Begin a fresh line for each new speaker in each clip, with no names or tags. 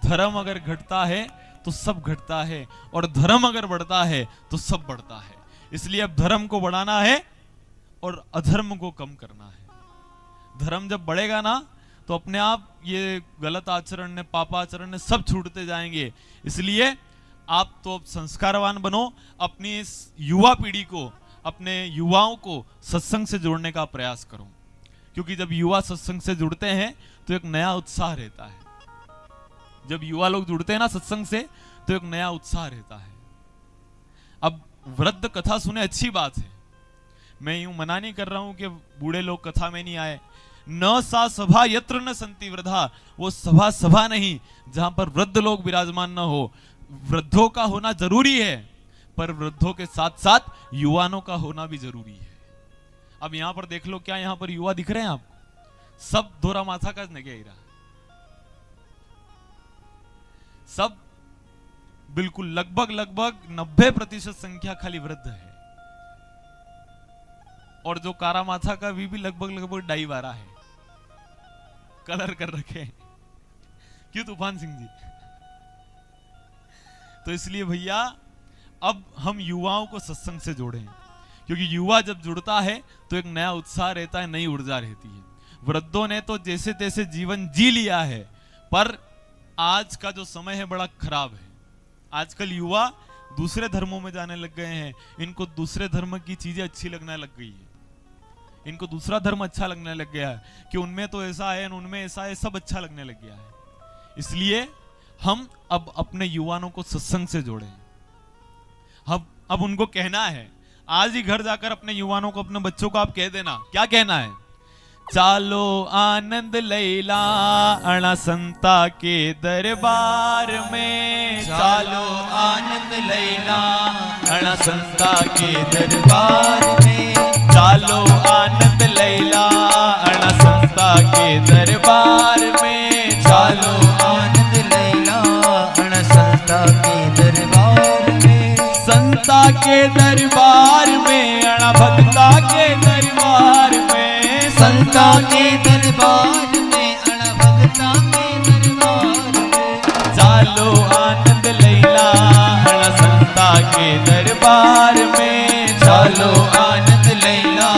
धर्म अगर घटता है तो सब घटता है, और धर्म अगर बढ़ता है तो सब बढ़ता है। इसलिए अब धर्म को बढ़ाना है और अधर्म को कम करना है। धर्म जब बढ़ेगा ना तो अपने आप ये गलत आचरण ने, पापाचरण ने सब छूटते जाएंगे। इसलिए आप तो संस्कारवान बनो, अपनी इस युवा पीढ़ी को, अपने युवाओं को सत्संग से जोड़ने का प्रयास करो, क्योंकि जब युवा सत्संग से जुड़ते हैं तो एक नया उत्साह रहता है। जब युवा लोग जुड़ते हैं ना सत्संग से तो एक नया उत्साह रहता है। अब वृद्ध कथा सुने अच्छी बात है, मैं यूं मना नहीं कर रहा हूं कि बूढ़े लोग कथा में नहीं आए। न सा सभा यत्र न संति वृद्धा, वो सभा नहीं जहां पर वृद्ध लोग विराजमान न हो। वृद्धों का होना जरूरी है, पर वृद्धों के साथ साथ युवानों का होना भी जरूरी है। अब यहां पर देख लो, क्या यहां पर युवा दिख रहे हैं आप? सब दोरा माथा का नगेरा, सब बिल्कुल लगभग 90% संख्या खाली वृद्ध है, और जो कारा माथा का भी लगभग डाई वारा है, कलर कर रखे हैं। क्यों तूफान सिंह जी? तो इसलिए भैया अब हम युवाओं को सत्संग से जोड़ें, क्योंकि युवा जब जुड़ता है तो एक नया उत्साह रहता है, नई ऊर्जा रहती है। वृद्धों ने तो जैसे तैसे जीवन जी लिया है, पर आज का जो समय है बड़ा खराब है। आजकल युवा दूसरे धर्मों में जाने लग गए हैं, इनको दूसरे धर्म की चीजें अच्छी लगने लग गई है, इनको दूसरा धर्म अच्छा लगने लग गया है कि उनमें तो ऐसा है, उनमें ऐसा है, सब अच्छा लगने लग गया है। इसलिए हम अब अपने युवाओं को सत्संग से जोड़ें। अब उनको कहना है, आज ही घर जाकर अपने युवाओं को, अपने बच्चों को आप कह देना, क्या कहना है? चालो आनंद लैला अणा संता के दरबार में, चालो आनंद लैला अणा संता के दरबार में, चालो आनंद लैला अणा संता के दरबार में, चालो आनंद लैला अणा संता के दरबार में, संता के दरबार में, अणा भक्ता के दरबार में, संता के दरबार में, अणा भक्ता के दरबार में, चालो आनंद लैला अणा संता के दरबार में, चालो आनंद लैला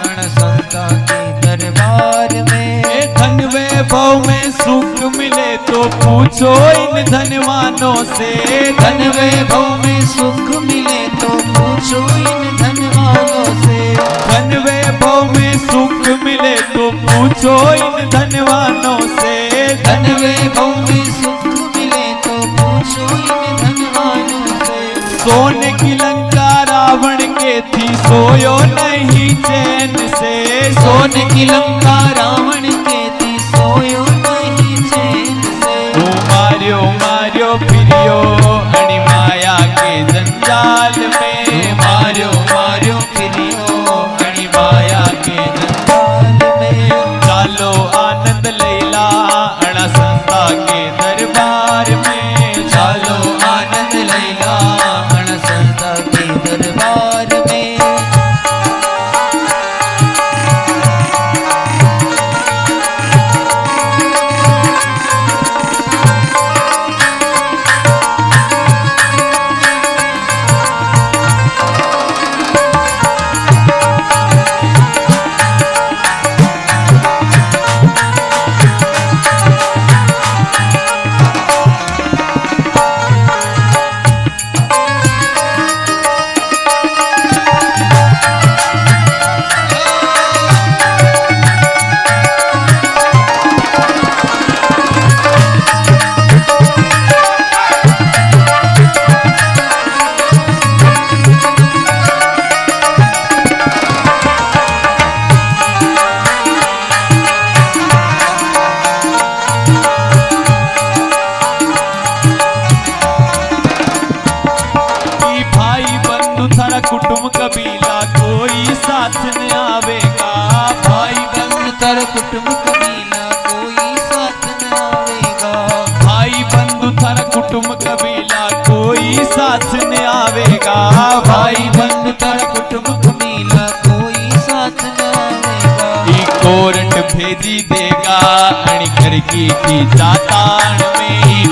अणा संता के दरबार में। धन वैभव में सुख मिले तो पूछो इन धनवानों से, धन वैभव में सुख मिले तो पूछो इन धनवानों से, धन वैभव में सुख मिले तो पूछो इन धनवानों से, धन वैभव में सुख मिले तो पूछो इन धनवानों से। सोने की लंका रावण के थी, सोयो नहीं चैन से, सोने की लंका रावण के थी, सोयो नहीं चैन से। ओ मार्यो मार्यो फिरियो अणि माया के जंजाल में, मार्यो मार्यो फिरियो अणि माया के जंजाल में, चालो आनंद लैला अणा संता के दरबार में, चालो आनंद लैला अणा संता के दरबार में। कुटुंब कबीला कोई साथ न आवेगा, भाई बंधु तर कुटुंब कबीला कोई साथ न आवेगा, भाई बंधु तर कुटुंब कबीला कोई साथ न आवेगा, भाई बंधु तर कुटुंब कबीला कोई साथ न आवेगा। ई कोरट भेजी देगा अणि घर की जातान में, ई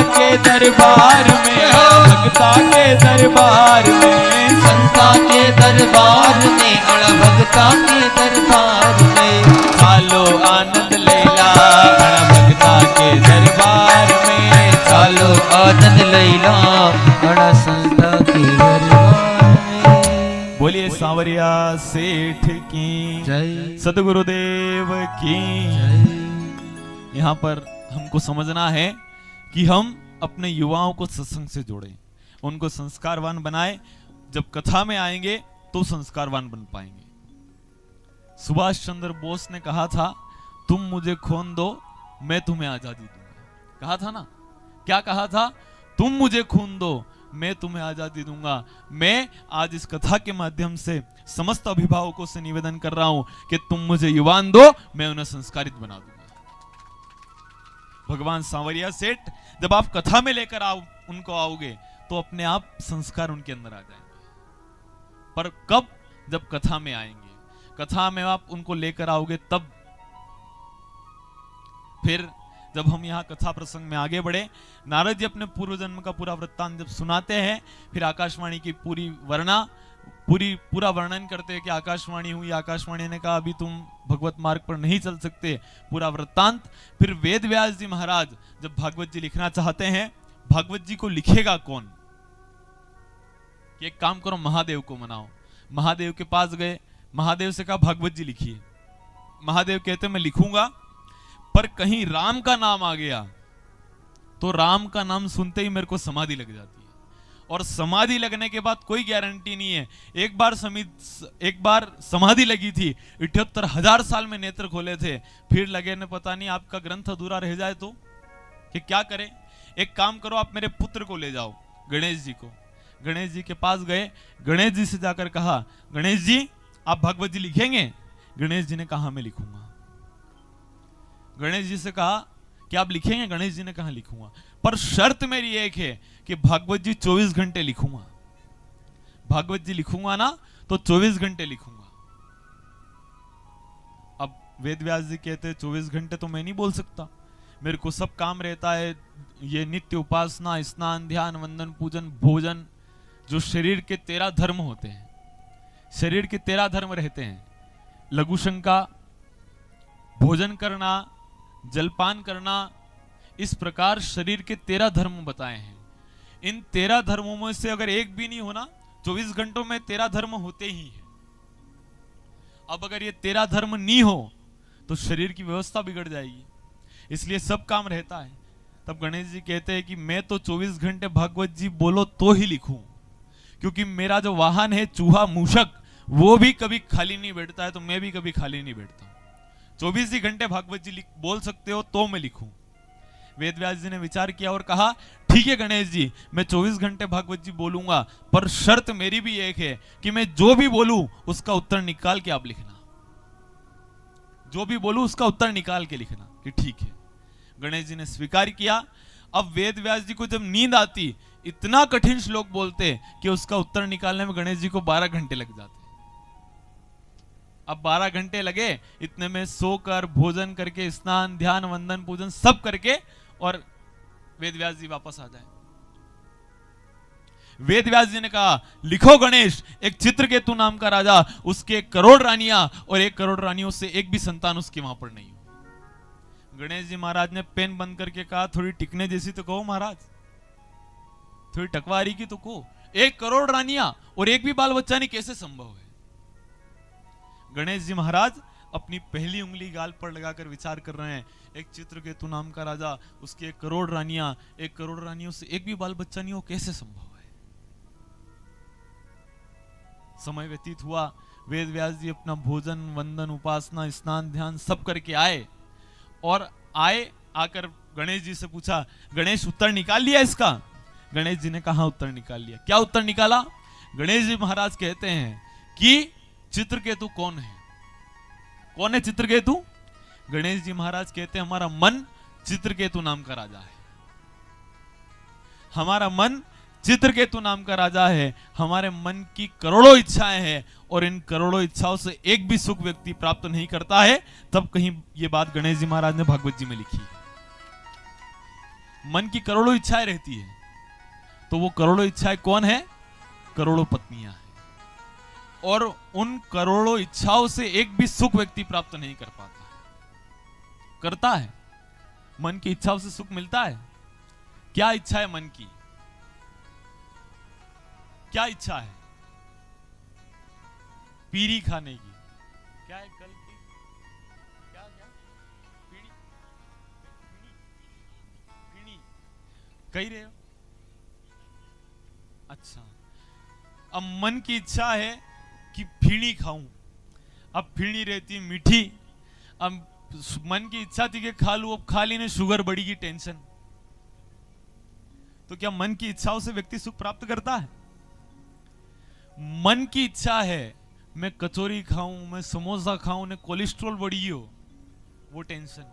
के दरबार में, भक्ता के दरबार में,
संता के दरबार में, भक्ता के दरबार में,
चालो आनंद लेला भक्ता के दरबार में,
चालो आनंद लैला बड़ा संता के दरबार में।
बोलिए सांवरिया सेठ की
जय,
सदगुरुदेव की। यहाँ पर हमको समझना है कि हम अपने युवाओं को सत्संग से जोड़ें, उनको संस्कारवान बनाएं। जब कथा में आएंगे तो संस्कारवान बन पाएंगे। सुभाष चंद्र बोस ने कहा था, तुम मुझे खून दो मैं तुम्हें आजादी दूंगा। कहा था ना, क्या कहा था? तुम मुझे खून दो मैं तुम्हें आजादी दूंगा। मैं आज इस कथा के माध्यम से समस्त अभिभावकों से निवेदन कर रहा हूं कि तुम मुझे युवान दो, मैं उन्हें संस्कारित बना दूंगा। भगवान सांवरिया सेठ जब आप कथा में लेकर उनको आओगे तो अपने आप संस्कार उनके अंदर आ जाएंगे। पर कब? जब कथा में आएंगे, कथा में आप उनको लेकर आओगे तब। फिर जब हम यहाँ कथा प्रसंग में आगे बढ़े, नारद जी अपने पूर्व जन्म का पूरा वृत्तांत जब सुनाते हैं, फिर आकाशवाणी की पूरा वर्णन करते हैं कि आकाशवाणी हुई। आकाशवाणी ने कहा अभी तुम भगवत मार्ग पर नहीं चल सकते, पूरा वृत्तांत। फिर वेद व्यास जी महाराज जब भागवत जी लिखना चाहते हैं, भागवत जी को लिखेगा कौन? एक काम करो, महादेव को मनाओ। महादेव के पास गए, महादेव से कहा भागवत जी लिखिए। महादेव कहते मैं लिखूंगा, पर कहीं राम का नाम आ गया तो राम का नाम सुनते ही मेरे को समाधि लग जाती है, और समाधि लगने के बाद कोई गारंटी नहीं है। एक बार समाधि लगी थी, 78,000 साल में नेत्र खोले थे, फिर लगे ने पता नहीं आपका ग्रंथ अधूरा रह जाए तो कि क्या करें। एक काम करो, आप मेरे पुत्र को ले जाओ, गणेश जी को। गणेश जी के पास गए, गणेश जी से जाकर कहा, गणेश जी आप भागवत जी लिखेंगे? गणेश जी ने कहा मैं लिखूंगा। गणेश जी से कहा कि आप लिखेंगे? गणेश जी ने कहा लिखूंगा, पर शर्त मेरी एक है कि भागवत जी 24 घंटे लिखूंगा। भागवत जी लिखूंगा ना तो 24 घंटे लिखूंगा। अब वेद व्यास जी कहते 24 घंटे तो मैं नहीं बोल सकता, मेरे को सब काम रहता है। ये नित्य उपासना, स्नान, ध्यान, वंदन, पूजन, भोजन, जो शरीर के 13 धर्म होते हैं, शरीर के 13 धर्म रहते हैं। लघु शंका, भोजन करना, जलपान करना, इस प्रकार शरीर के 13 धर्म बताए हैं। इन 13 धर्मों में से अगर एक भी नहीं होना, 24 घंटों में 13 धर्म होते ही है। अब अगर ये 13 धर्म नहीं हो तो शरीर की व्यवस्था बिगड़ जाएगी, इसलिए सब काम रहता है। तब गणेश जी कहते हैं कि मैं तो 24 घंटे भागवत जी बोलो तो ही लिखूं, क्योंकि मेरा जो वाहन है चूहा मूषक, वो भी कभी खाली नहीं बैठता है, तो मैं भी कभी खाली नहीं बैठता। 24 ही घंटे भागवत जी बोल सकते हो तो मैं लिखूं। वेद व्यास जी ने विचार किया और कहा ठीक है गणेश जी, मैं 24 घंटे भागवत जी बोलूंगा, पर शर्त मेरी भी एक है कि मैं जो भी बोलूं उसका उत्तर निकाल के आप लिखना। जो भी बोलूं उसका उत्तर निकाल के लिखना। कि ठीक है। गणेश जी ने स्वीकार किया। अब वेद व्यास जी को जब नींद आती, इतना कठिन श्लोक बोलते कि उसका उत्तर निकालने में गणेश जी को 12 घंटे लग जाते। अब 12 घंटे लगे, इतने में सोकर, भोजन करके, स्नान, ध्यान, वंदन, पूजन सब करके और वेद व्यास जी वापस आ जाए। वेद व्यास जी ने कहा लिखो गणेश, एक चित्रकेतु नाम का राजा, उसके 1 करोड़ रानियां, और 1 करोड़ रानियों से एक भी संतान उसकी वहां पर नहीं हो। गणेश जी महाराज ने पेन बंद करके कहा थोड़ी टिकने जैसी तो कहो महाराज, थोड़ी टकवारी की तो कहो। 1 करोड़ रानियां और एक भी बाल बच्चा नहीं, कैसे संभव है? गणेश जी महाराज अपनी पहली उंगली गाल पर लगाकर विचार कर रहे हैं, एक चित्रकेतु नाम का राजा, उसकी 1 करोड़ रानियां, 1 करोड़ रानियों से एक भी बाल बच्चा नहीं हो, कैसे संभव है? समय व्यतीत हुआ, वेद व्यास जी अपना भोजन, वंदन, उपासना, स्नान, ध्यान सब करके आए, और आकर गणेश जी से पूछा गणेश उत्तर निकाल लिया इसका? गणेश जी ने कहा उत्तर निकाल लिया। क्या उत्तर निकाला? गणेश जी महाराज कहते हैं कि चित्रकेतु कौन है? कौन है चित्रकेतु? गणेश जी महाराज कहते हैं हमारा मन चित्रकेतु नाम का राजा है। हमारा मन चित्रकेतु नाम का राजा है। हमारे मन की करोड़ों इच्छाएं हैं, और इन करोड़ों इच्छाओं से एक भी सुख व्यक्ति प्राप्त नहीं करता है। तब कहीं ये बात गणेश जी महाराज ने भागवत जी में लिखी। मन की करोड़ों इच्छाएं रहती है, तो वो करोड़ों इच्छाएं कौन है? करोड़ों पत्नियां हैं। और उन करोड़ों इच्छाओं से एक भी सुख व्यक्ति प्राप्त नहीं कर पाता। करता है? मन की इच्छाओं से सुख मिलता है? क्या इच्छा है मन की? क्या इच्छा है? पीरी खाने की। क्या है कल की? क्या क्या? पीड़ी? पीड़ी? कही रहे हो? अच्छा, अब मन की इच्छा है कि फीणी खाऊं। अब फीणी रहती है मीठी। अब मन की इच्छा थी कि खा लूं, अब खा ली ने शुगर बढ़ी की टेंशन। तो क्या मन की इच्छाओं से व्यक्ति सुख प्राप्त करता है? मन की इच्छा है मैं कचौरी खाऊं, मैं समोसा खाऊं ने कोलेस्ट्रॉल बढ़ी हो, वो टेंशन।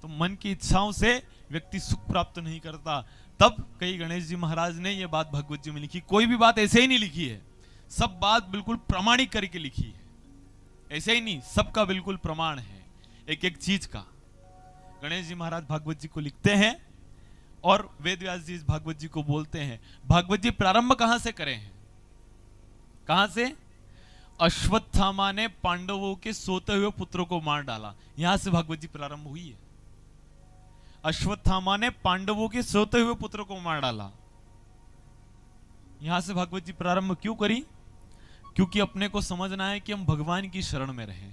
तो मन की इच्छाओं से व्यक्ति सुख प्राप्त नहीं करता। तब कई गणेश जी महाराज ने यह बात भगवत जी में लिखी। कोई भी बात ऐसे ही नहीं लिखी है, सब बात बिल्कुल प्रमाणिक करके लिखी है। ऐसे ही नहीं, सबका बिल्कुल प्रमाण है एक एक चीज का। गणेश जी महाराज भागवत जी को लिखते हैं और वेद व्यास जी इस भागवत जी को बोलते हैं। भागवत जी प्रारंभ कहां से करें हैं? कहां से? अश्वत्थामा ने पांडवों के सोते हुए पुत्रों को मार डाला, यहां से भागवत जी प्रारंभ हुई है। अश्वत्थामा ने पांडवों के सोते हुए पुत्रों को मार डाला, यहां से भागवत जी प्रारंभ क्यों करी? क्योंकि अपने को समझना है कि हम भगवान की शरण में रहें।